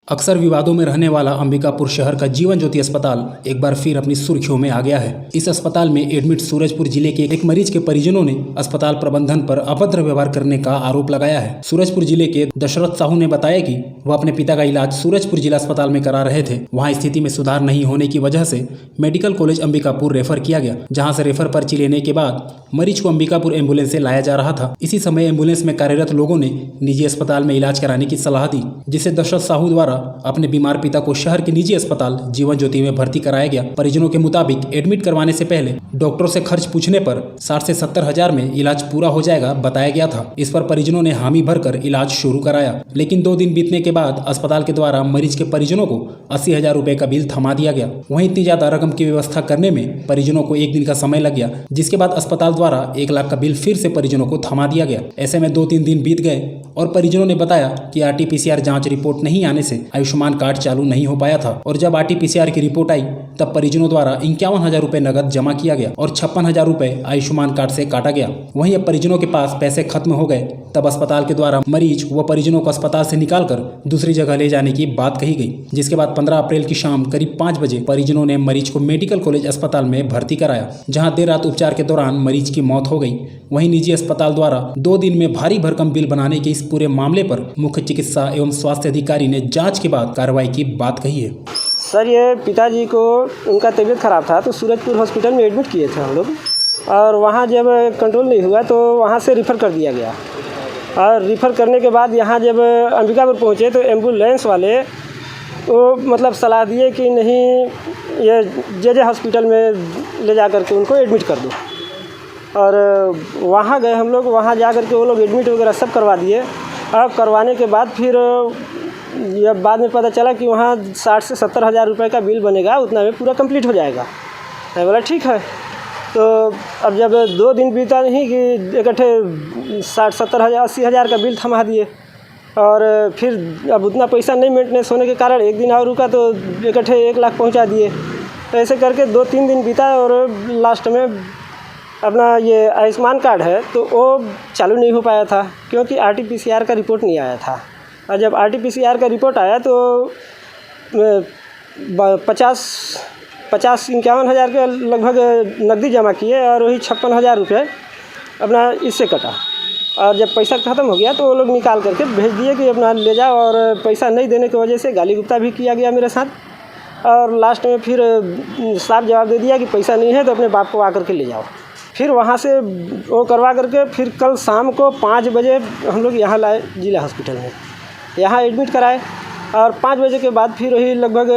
अक्सर विवादों में रहने वाला अंबिकापुर शहर का जीवन ज्योति अस्पताल एक बार फिर अपनी सुर्खियों में आ गया है। इस अस्पताल में एडमिट सूरजपुर जिले के एक मरीज के परिजनों ने अस्पताल प्रबंधन पर अभद्र व्यवहार करने का आरोप लगाया है। सूरजपुर जिले के दशरथ साहू ने बताया कि वह अपने पिता का इलाज सूरजपुर जिला अस्पताल में करा रहे थे। वहाँ स्थिति में सुधार नहीं होने की वजह से मेडिकल कॉलेज अंबिकापुर रेफर किया गया, जहाँ से रेफर पर्ची लेने के बाद मरीज को अंबिकापुर एम्बुलेंस से लाया जा रहा था। इसी समय एम्बुलेंस में कार्यरत लोगों ने निजी अस्पताल में इलाज कराने की सलाह दी, जिसे दशरथ साहू द्वारा अपने बीमार पिता को शहर के निजी अस्पताल जीवन ज्योति में भर्ती कराया गया। परिजनों के मुताबिक एडमिट करवाने से पहले डॉक्टरों से खर्च पूछने पर 60 से 70 हजार में इलाज पूरा हो जाएगा बताया गया था। इस पर परिजनों ने हामी भरकर इलाज शुरू कराया, लेकिन 2 दिन बीतने के बाद अस्पताल के द्वारा मरीज के परिजनों को 80,000 रुपए का बिल थमा दिया गया। वहीं इतनी ज्यादा रकम की व्यवस्था करने में परिजनों को 1 दिन का समय लग गया, जिसके बाद अस्पताल द्वारा 1 लाख का बिल फिर से परिजनों को थमा दिया गया। ऐसे में 2-3 दिन बीत गए और परिजनों ने बताया कि RT-PCR जांच रिपोर्ट नहीं आने से आयुष्मान कार्ड चालू नहीं हो पाया था, और जब RT-PCR की रिपोर्ट आई तब परिजनों द्वारा 51,000 रुपए नगद जमा किया गया और 56,000 रुपए आयुष्मान कार्ड से काटा गया। वहीं अब परिजनों के पास पैसे खत्म हो गए, तब अस्पताल के द्वारा मरीज व परिजनों को अस्पताल से निकालकर दूसरी जगह ले जाने की बात कही गई, जिसके बाद 15 अप्रैल की शाम करीब 5 बजे परिजनों ने मरीज को मेडिकल कॉलेज अस्पताल में भर्ती कराया, जहां देर रात उपचार के दौरान मरीज की मौत हो गई। वहीं निजी अस्पताल द्वारा 2 दिन में भारी भरकम बिल बनाने के इस पूरे मामले पर मुख्य चिकित्सा एवं स्वास्थ्य अधिकारी ने जांच के बाद कार्रवाई की बात कही है। सर, ये पिताजी को उनका तबीयत ख़राब था तो सूरजपुर हॉस्पिटल में एडमिट किए थे हम लोग, और वहाँ जब कंट्रोल नहीं हुआ तो वहाँ से रिफ़र कर दिया गया। और रिफ़र करने के बाद यहाँ जब अंबिकापुर पहुँचे तो एम्बुलेंस वाले वो मतलब सलाह दिए कि नहीं, ये जे हॉस्पिटल में ले जा कर के उनको एडमिट कर दो। और वहाँ गए हम लोग, वहाँ जा कर के वो लोग एडमिट वगैरह सब करवा दिए। अब करवाने के बाद फिर ये बाद में पता चला कि वहाँ 60 से 70 हज़ार रुपये का बिल बनेगा, उतना में पूरा कंप्लीट हो जाएगा। मैं बोला ठीक है। तो अब जब 2 दिन बीता नहीं कि इकट्ठे 60-70 हज़ार 80 हज़ार का बिल थमा दिए, और फिर अब उतना पैसा नहीं मेंटेनेंस होने के कारण 1 दिन और रुका तो इकट्ठे 1 लाख पहुँचा दिए। तो ऐसे करके 2-3 दिन बीता और लास्ट में अपना ये आयुष्मान कार्ड है तो वो चालू नहीं हो पाया था, क्योंकि RT-PCR का रिपोर्ट नहीं आया था। और जब RT-PCR का रिपोर्ट आया तो 50-51 हज़ार के लगभग नकदी जमा किए और वही 56,000 रुपये अपना इससे कटा। और जब पैसा ख़त्म हो गया तो वो लोग निकाल करके भेज दिए कि अपना ले जाओ, और पैसा नहीं देने की वजह से गाली गुप्ता भी किया गया मेरे साथ। और लास्ट में फिर साफ जवाब दे दिया कि पैसा नहीं है तो अपने बाप को आकर के ले जाओ। फिर वहाँ से वो करवा करके फिर कल शाम को 5 बजे हम लोग यहाँ लाए जिला हॉस्पिटल में, यहाँ एडमिट कराए। और 5 बजे के बाद फिर वही लगभग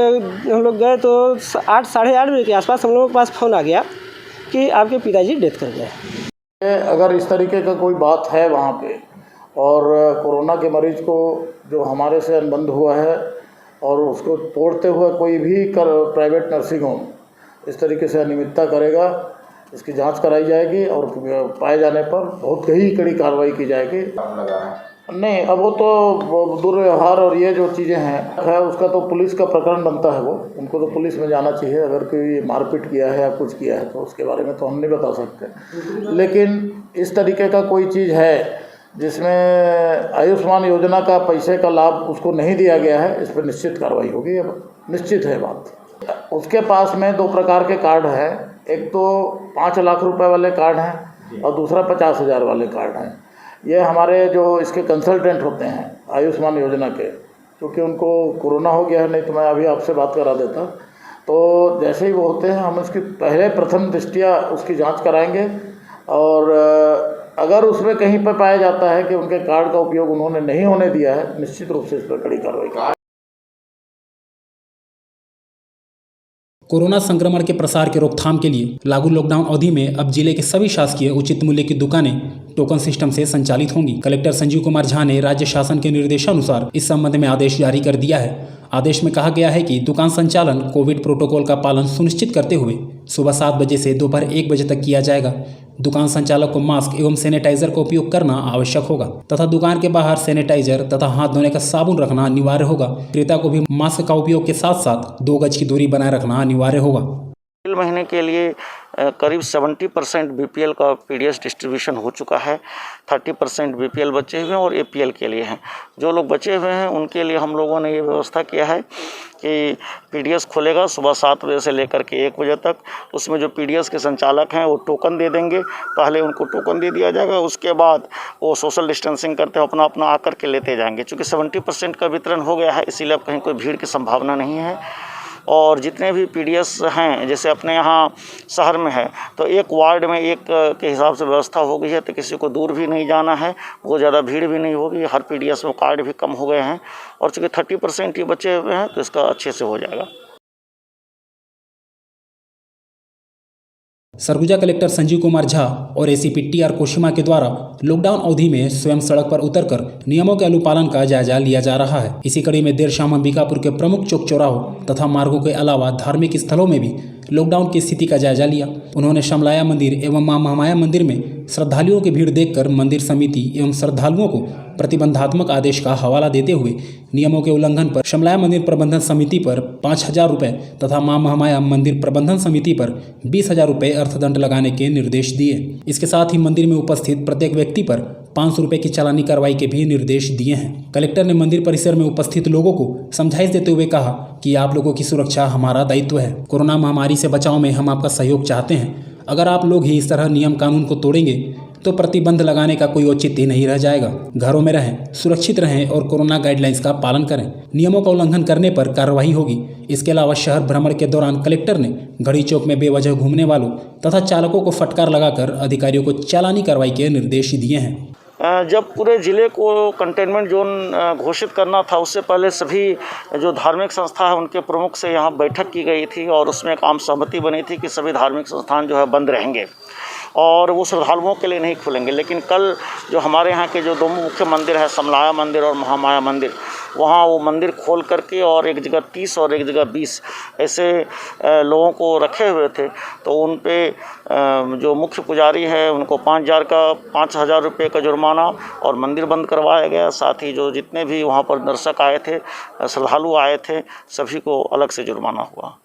हम लोग गए तो 8 साढ़े 8 बजे के आसपास हम लोगों के पास फ़ोन आ गया कि आपके पिताजी डेथ कर गए। अगर इस तरीके का कोई बात है वहाँ पे, और कोरोना के मरीज़ को जो हमारे से अनुबंध हुआ है और उसको तोड़ते हुए कोई भी प्राइवेट नर्सिंग होम इस तरीके से अनियमितता करेगा, इसकी जांच कराई जाएगी और पाए जाने पर बहुत ही कड़ी कार्रवाई की जाएगी। नहीं, अब वो तो दुर्व्यवहार और ये जो चीज़ें हैं उसका तो पुलिस का प्रकरण बनता है, वो उनको तो पुलिस में जाना चाहिए। अगर कोई मारपीट किया है या कुछ किया है तो उसके बारे में तो हम नहीं बता सकते, लेकिन इस तरीके का कोई चीज़ है जिसमें आयुष्मान योजना का पैसे का लाभ उसको नहीं दिया गया है, इस पर निश्चित कार्रवाई होगी। अब निश्चित है बात। उसके पास में 2 प्रकार के कार्ड हैं, एक तो 5 लाख रुपए वाले कार्ड हैं और दूसरा 50,000 वाले कार्ड हैं। ये हमारे जो इसके कंसल्टेंट होते हैं आयुष्मान योजना के, क्योंकि उनको कोरोना हो गया है, नहीं तो मैं अभी आपसे बात करा देता। तो जैसे ही वो होते हैं हम उसकी पहले प्रथम दृष्टिया उसकी जांच कराएंगे, और अगर उसमें कहीं पर पाया जाता है कि उनके कार्ड का उपयोग उन्होंने नहीं होने दिया है, निश्चित रूप से इस पर कड़ी कार्रवाई करेंगे। कोरोना संक्रमण के प्रसार के रोकथाम के लिए लागू लॉकडाउन अवधि में अब जिले के सभी शासकीय उचित मूल्य की दुकानें टोकन सिस्टम से संचालित होंगी। कलेक्टर संजीव कुमार झा ने राज्य शासन के निर्देशानुसार इस संबंध में आदेश जारी कर दिया है। आदेश में कहा गया है कि दुकान संचालन कोविड प्रोटोकॉल का पालन सुनिश्चित करते हुए सुबह 7 बजे से दोपहर 1 बजे तक किया जाएगा। दुकान संचालक को मास्क एवं सैनिटाइजर का उपयोग करना आवश्यक होगा तथा दुकान के बाहर सैनिटाइजर तथा हाथ धोने का साबुन रखना अनिवार्य होगा। क्रेता को भी मास्क का उपयोग के साथ साथ 2 गज की दूरी बनाए रखना अनिवार्य होगा। अप्रैल महीने के लिए करीब 70% बीपीएल का पीडीएस डिस्ट्रीब्यूशन हो चुका है। 30% बीपीएल बचे हुए हैं और एपीएल के लिए हैं। जो लोग बचे हुए हैं उनके लिए हम लोगों ने ये व्यवस्था किया है कि पीडीएस खुलेगा सुबह 7 बजे से लेकर के 1 बजे तक। उसमें जो पीडीएस के संचालक हैं वो टोकन दे देंगे। पहले उनको टोकन दे दिया जाएगा, उसके बाद वो सोशल डिस्टेंसिंग करते हैं, अपना अपना आकर के लेते जाएंगे। चूँकि 70% का वितरण हो गया है, इसीलिए अब कहीं कोई भीड़ की संभावना नहीं है। और जितने भी पीडीएस हैं, जैसे अपने यहाँ शहर में है तो एक वार्ड में एक के हिसाब से व्यवस्था हो गई है, तो किसी को दूर भी नहीं जाना है, बहुत ज़्यादा भीड़ भी नहीं होगी। हर पीडीएस में कार्ड भी कम हो गए हैं और चूँकि 30% ही बचे हुए हैं तो इसका अच्छे से हो जाएगा। सरगुजा कलेक्टर संजीव कुमार झा और एसीपी टीआर कोशिमा के द्वारा लॉकडाउन अवधि में स्वयं सड़क पर उतरकर नियमों के अनुपालन का जायजा लिया जा रहा है। इसी कड़ी में देर शाम अंबिकापुर के प्रमुख चौक चौराहों तथा मार्गों के अलावा धार्मिक स्थलों में भी लॉकडाउन की स्थिति का जायजा लिया। उन्होंने श्यामलाया मंदिर एवं मां महामाया मंदिर में श्रद्धालुओं की भीड़ देखकर मंदिर समिति एवं श्रद्धालुओं को प्रतिबंधात्मक आदेश का हवाला देते हुए नियमों के उल्लंघन पर श्यामलाया मंदिर प्रबंधन समिति पर 5,000 रुपये तथा मां महामाया मंदिर प्रबंधन समिति पर 20,000 रुपये अर्थदंड लगाने के निर्देश दिए। इसके साथ ही मंदिर में उपस्थित प्रत्येक व्यक्ति पर 500 रुपये की चालानी कार्रवाई के भी निर्देश दिए हैं। कलेक्टर ने मंदिर परिसर में उपस्थित लोगों को समझाइश देते हुए कहा कि आप लोगों की सुरक्षा हमारा दायित्व है। कोरोना महामारी से बचाव में हम आपका सहयोग चाहते हैं। अगर आप लोग ही इस तरह नियम कानून को तोड़ेंगे तो प्रतिबंध लगाने का कोई औचित्य नहीं रह जाएगा। घरों में रहें, सुरक्षित रहें और कोरोना गाइडलाइंस का पालन करें। नियमों का उल्लंघन करने पर कार्रवाई होगी। इसके अलावा शहर भ्रमण के दौरान कलेक्टर ने घड़ी चौक में बेवजह घूमने वालों तथा चालकों को फटकार लगाकर अधिकारियों को चालानी कार्रवाई के निर्देश दिए हैं। जब पूरे ज़िले को कंटेनमेंट जोन घोषित करना था, उससे पहले सभी जो धार्मिक संस्था है उनके प्रमुख से यहाँ बैठक की गई थी और उसमें एक आम सहमति बनी थी कि सभी धार्मिक संस्थान जो है बंद रहेंगे और वो श्रद्धालुओं के लिए नहीं खुलेंगे। लेकिन कल जो हमारे यहाँ के जो दो मुख्य मंदिर है, श्यामलाया मंदिर और महामाया मंदिर, वहाँ वो मंदिर खोल करके और एक जगह 30 और एक जगह 20 ऐसे लोगों को रखे हुए थे। तो उन पे जो मुख्य पुजारी है उनको 5,000 रुपये का जुर्माना और मंदिर बंद करवाया गया। साथ ही जो जितने भी वहाँ पर दर्शक आए थे, श्रद्धालु आए थे, सभी को अलग से जुर्माना हुआ।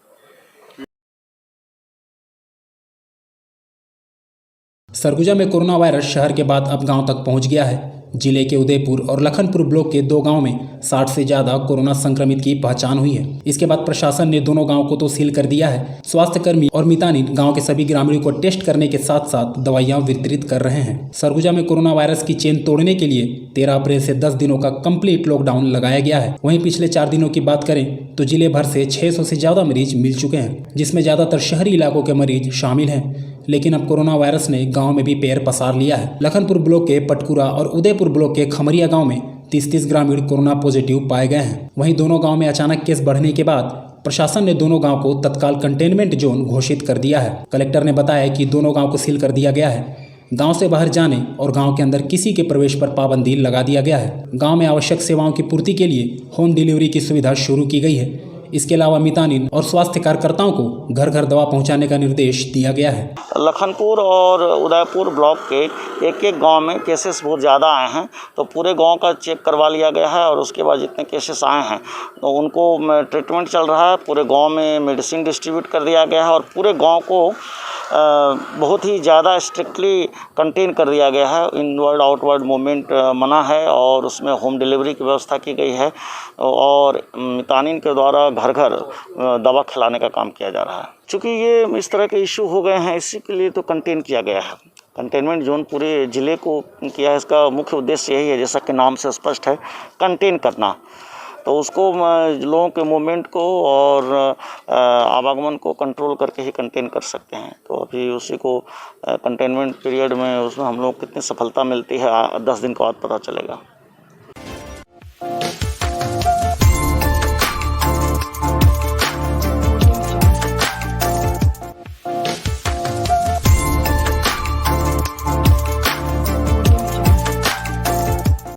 सरगुजा में कोरोना वायरस शहर के बाद अब गांव तक पहुंच गया है। जिले के उदयपुर और लखनपुर ब्लॉक के 2 गांव में 60 से ज़्यादा कोरोना संक्रमित की पहचान हुई है। इसके बाद प्रशासन ने दोनों गांव को तो सील कर दिया है। स्वास्थ्यकर्मी और मितानिन गांव के सभी ग्रामीणों को टेस्ट करने के साथ साथ दवाइयां वितरित कर रहे हैं। सरगुजा में कोरोना वायरस की चेन तोड़ने के लिए 13 अप्रैल से 10 दिनों का कंप्लीट लॉकडाउन लगाया गया है। वहीं पिछले 4 दिनों की बात करें तो जिले भर से 600 से ज़्यादा मरीज मिल चुके हैं, जिसमें ज़्यादातर शहरी इलाकों के मरीज शामिल हैं। लेकिन अब कोरोना वायरस ने गांव में भी पैर पसार लिया है। लखनपुर ब्लॉक के पटकुरा और उदयपुर ब्लॉक के खमरिया गांव में 30 ग्रामीण कोरोना पॉजिटिव पाए गए हैं। वहीं दोनों गांव में अचानक केस बढ़ने के बाद प्रशासन ने दोनों गांव को तत्काल कंटेनमेंट जोन घोषित कर दिया है। कलेक्टर ने बताया कि दोनों गांव को सील कर दिया गया है। गांव से बाहर जाने और गांव के अंदर किसी के प्रवेश पर पाबंदी लगा दिया गया है। गांव में आवश्यक सेवाओं की पूर्ति के लिए होम डिलीवरी की सुविधा शुरू की गई है। इसके अलावा मितानिन और स्वास्थ्य कार्यकर्ताओं को घर घर दवा पहुंचाने का निर्देश दिया गया है। लखनपुर और उदयपुर ब्लॉक के एक गांव में केसेस बहुत ज़्यादा आए हैं, तो पूरे गांव का चेक करवा लिया गया है और उसके बाद जितने केसेस आए हैं तो उनको ट्रीटमेंट चल रहा है। पूरे गांव में मेडिसिन डिस्ट्रीब्यूट कर दिया गया है और पूरे गांव को बहुत ही ज़्यादा स्ट्रिक्टली कंटेन कर दिया गया है। इनवर्ड आउटवर्ड मूवमेंट मना है और उसमें होम डिलीवरी की व्यवस्था की गई है और मितानिन के द्वारा घर घर दवा खिलाने का काम किया जा रहा है। चूँकि ये इस तरह के इशू हो गए हैं, इसी के लिए तो कंटेन किया गया है। कंटेनमेंट जोन पूरे ज़िले को किया है। इसका मुख्य उद्देश्य यही है, जैसा कि नाम से स्पष्ट है, कंटेन करना। तो उसको लोगों के मूवमेंट को और आवागमन को कंट्रोल करके ही कंटेन कर सकते हैं। तो अभी उसी को कंटेनमेंट पीरियड में उसमें हम लोग कितनी सफलता मिलती है 10 दिन के बाद पता चलेगा।